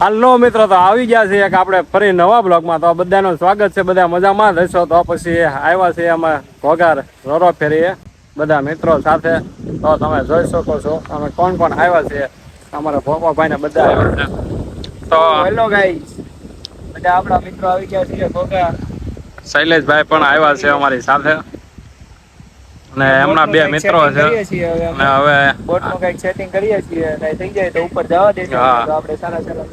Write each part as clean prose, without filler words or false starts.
હાલો મિત્રો, તો આવી ગયા છે એક આપણે ફરી નવા બ્લોગમાં. તો બધાનું સ્વાગત છે. બધા મજામાં રહેશો. તો પછી આવ્યા છે અમે ઘોઘા રોરો ફેરીએ બધા મિત્રો સાથે. તો તમે જોઈ શકો છો અમે કોણ કોણ આવ્યા છે. અમારા ભોપાભાઈ ને બધા આવ્યા છે. તો હેલો ગાઈસ, બધા આપણા મિત્રો આવી ગયા છે ઘોઘા. શૈલેષભાઈ પણ આવ્યા છે અમારી સાથે અને એમના બે મિત્રો છે. અને હવે બોટનું કઈક સેટિંગ કરીએ છીએ, કઈ થઈ જાય તો ઉપર જવા દેજો. તો આપણે સારા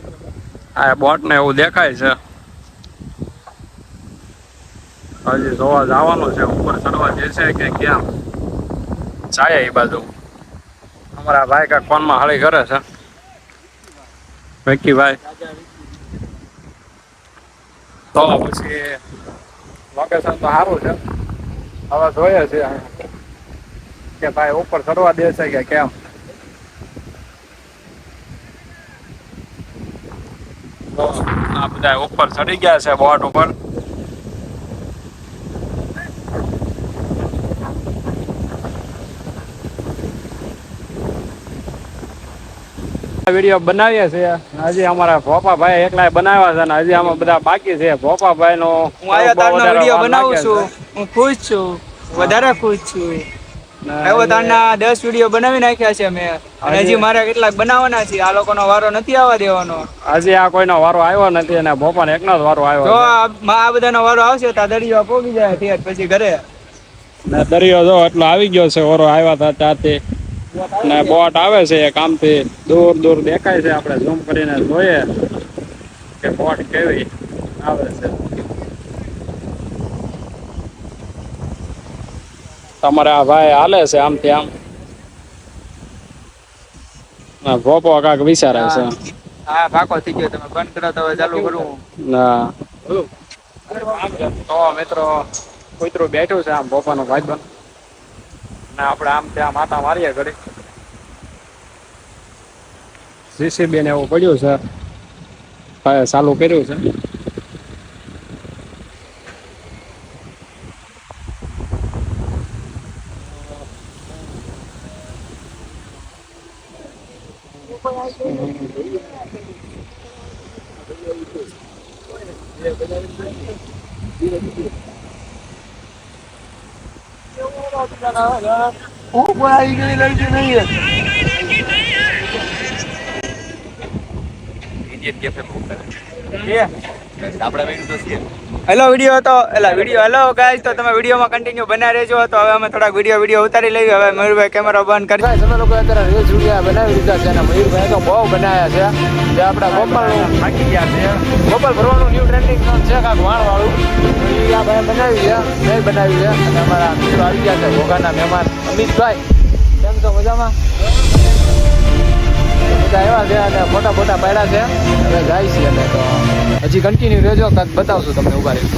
આ બોટ ને એવું દેખાય છે. હજી જોવા જવાનું છે ઉપર ચડવા જશે કે કેમ જાય એ બાજુ. અમારા ભાઈ કા ફોનમાં હળી કરે છે વિક્કીભાઈ. તો પછી લોકેશન તો સારું છે. હવે જોઈએ છે કે ભાઈ ઉપર ચડવા દેશે કે કેમ. તો આ બધા ઉપર ચડી ગયા છે બોટ ઉપર. વિડીયો બનાવીએ છીએ. હજી અમારા ભોપાભાઈ એકલા બનાવ્યા છે ને હજી આમાં બધા બાકી છે. ભોપાભાઈ નો હું આયા તારનો વિડીયો બનાવું છું. હું ખુશ છું, વધારે ખુશ છું. એવો તારના 10 વિડીયો બનાવી નાખ્યા છે મેં, અને હજી મારે કેટલાક બનાવવાના છે. આ લોકોનો વારો નથી આવવા દેવાનો. હજી આ કોઈનો વારો આવ્યો નથી અને ભોપાને એકનો જ વારો આવ્યો. જો આ બધાનો વારો આવશે તો દરિયો પોગી જાય ઠેર પછી ઘરે. ને દરિયો જો એટલો આવી ગયો છે. ઓરો આવ્યા હતા ત્યાંથી ને બોટ આવે છે એક આમથી દૂર દૂર દેખાય છે. આપણે ઝૂમ કરીને જોઈએ કે બોટ કેવી આવે છે. તમારે આ ભાઈ હાલે છે આમથી આમ. ભોપો કાક વિચારે છે. હા, પાકો થઈ ગયો. તમે બંધ કરો તો હવે ચાલુ કરું. ના તો મિત્રો કૂતરું બેઠું છે આમ ભોપાનો ભાઈબંધ. ને આપણે આમ ત્યાં માતા મારીએ ઘડી. જીસીબી ને એવું પડ્યું છે, ચાલુ કર્યું છે. હેલો વિડીયો હતો હેલો ગાઈસ, તો તમે વિડીયોમાં કન્ટિન્યુ બના રહેજો. તો હવે અમે થોડાક વિડીયો ઉતારી લઈએ. હવે મયુરભાઈ કેમેરો બંધ કરી. તમે લોકો અત્યારે રીલ્સ વિડીયો બનાવી દીધા છે અને મયુરભાઈ તો બહુ બનાવ્યા છે. જે આપણા ગોપાલ થાકી ગયા છે. ગોપાલ ભરવાનું ન્યૂ ટ્રેન્ડિંગ છે કાંક વાણ વાળું. આ ભાઈ બનાવી છે, મેં બનાવી છે. અને અમારા મિત્રો આવી ગયા છે ઘોઘાના મહેમાન અમિતભાઈ. કેમ છો? મજામાં? બધા એવા છે અને ફોટા પાડ્યા છે. હવે જાય છે અને તો હજી કન્ટિન્યુ રહેજો, કાંક બતાવશું તમને. ઉભા રહી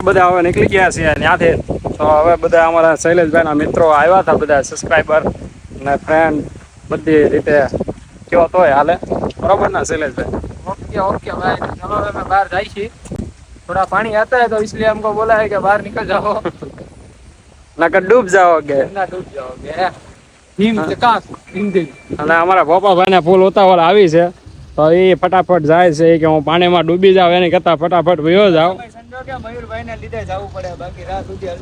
બધા હવે નીકળી ગયા છે ત્યાંથી. તો હવે બધા અમારા શૈલેષભાઈના મિત્રો આવ્યા હતા, બધા સબસ્ક્રાઈબર ને ફ્રેન્ડ બધી રીતે કેવો તોય હાલે. બરોબર ના શૈલેષભાઈ? ઓકે ભાઈ, ચલો અમે બહાર જાય છીએ. થોડા પાણી आता है तो इसलिए हमको बोला है कि बाहर निकल जाओ, નકર ડૂબ જાઓગે. ना डूब जाओगे. हिम से कास हिंदी. અને અમારા ભોપાભાઈ ને ફૂલ ઉતાવળ આવી છે. તો એ ફટાફટ જાય છે કે હું પાણીમાં ડૂબી જાવ એની કરતા ફટાફટ વયો જાવ. સમજો કે મયુરભાઈ ને લીધે જવું પડે, બાકી રાત સુધી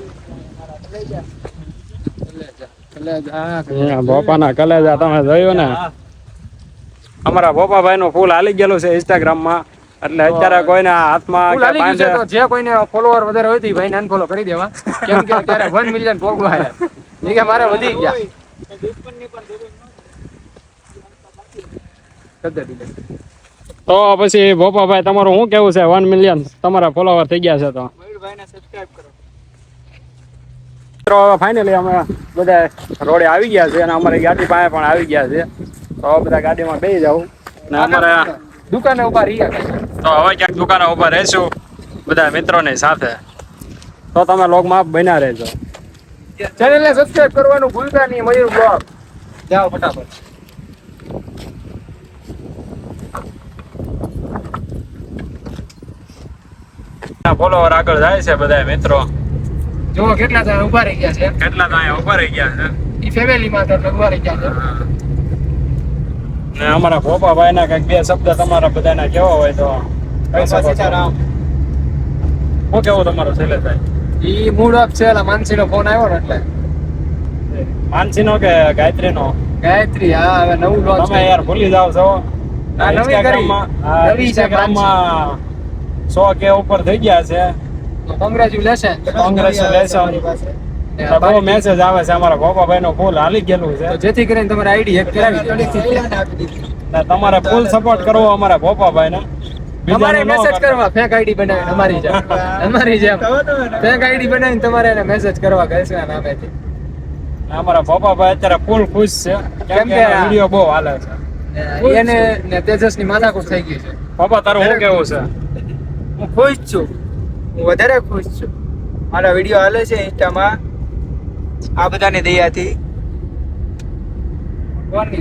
ભોપાના કલેજા તમે જોયું ને. અમારા ભોપાભાઈ નું ફૂલ હાલી ગયેલું છે ઇન્સ્ટાગ્રામ માં. એટલે અત્યારે કોઈને હાથમાં જે કોઈને ફોલોવર વધારે હોય તો ભાઈ ને અનફોલો કરી દેવા, કેમ કે અત્યારે 1 મિલિયન પોગવા છે. કે મારે વધી ગયા. તો પછી ભોપાભાઈ તમારું શું કેવું છે? 1 મિલિયન તમારા ફોલોવર થઈ ગયા છે તો મયુરભાઈને સબસ્ક્રાઇબ કરો. મિત્રો હવે ફાઇનલી અમે બધા રોડે આવી ગયા છે અને અમારી ગાડી પાસે પણ આવી ગયા છે. તો બધા ગાડીમાં બેસી જાવ ને અમારે દુકાને ઉભા રહ્યા. તો હવે ક્યાંક દુકાને ઉભા રહેશું બધા મિત્રોની સાથે. તો તમે લોગમાં બન્યા રહેજો. ચેનલને સબસ્ક્રાઇબ કરવાનું ભૂલતા નહીં. મયુર બ્લોગ જાઓ ફટાફટ. ફોલોવર આગળ જાય છે બધા મિત્રો. જો કેટલા જણા ઊભા રહી ગયા છે. કેટલા તો અહીંયા ઉભા રહી ગયા છે. ઈ ફેમિલીમાં તો ઊભા રહી ગયા છે. ને અમારા ભોપાભાઈ ના કઈક બે શબ્દ તમારા બધાના કેવા હોય તો કહી શકો છો. શું કેવું તમારું શૈલેષભાઈ? ઈ મૂડ ઓફ છે. ઓલા માનસીનો ફોન આવ્યો ને એટલે. માનસીનો કે ગાયત્રીનો? ગાયત્રી. હા, હવે નવું લોન્ચ. તમે યાર ભૂલી જાવ છો. આ નવી કરી. નવી છે ઇન્સ્ટાગ્રામમાં 100K ઉપર થઈ ગયા છે. કોંગ્રેચ્યુલેશન. કોંગ્રેચ્યુલેશન. બહુ મેસેજ આવે છે અમારા ભોપાભાઈ નો ફૂલ હાલી ગયેલું છે. તો જેથી કરીને તમારે આઈડી હેક કરાવી દો. ને તમારે ફૂલ સપોર્ટ કરવો અમારા ભોપાભાઈ ને. તમારે મેસેજ કરવા ફેક આઈડી બનાવીને અમારી જેમ ફેક આઈડી બનાવીને તમારે એને મેસેજ કરવા કહેશના નામેથી. અમારા ભોપાભાઈ અત્યારે ફૂલ ખુશ છે કેમ કે વિડિયો બહુ હાલે છે. એને ને તેજસ ની માથાકૂટ થઈ ગઈ છે. ભોપા તારું શું કેવું છે? હું ખુશ છું. હું વધારે ખુશ છું. મારા વિડીયો હાલે છે ઇન્સ્ટામાં આ બધાની દયાથી. કોની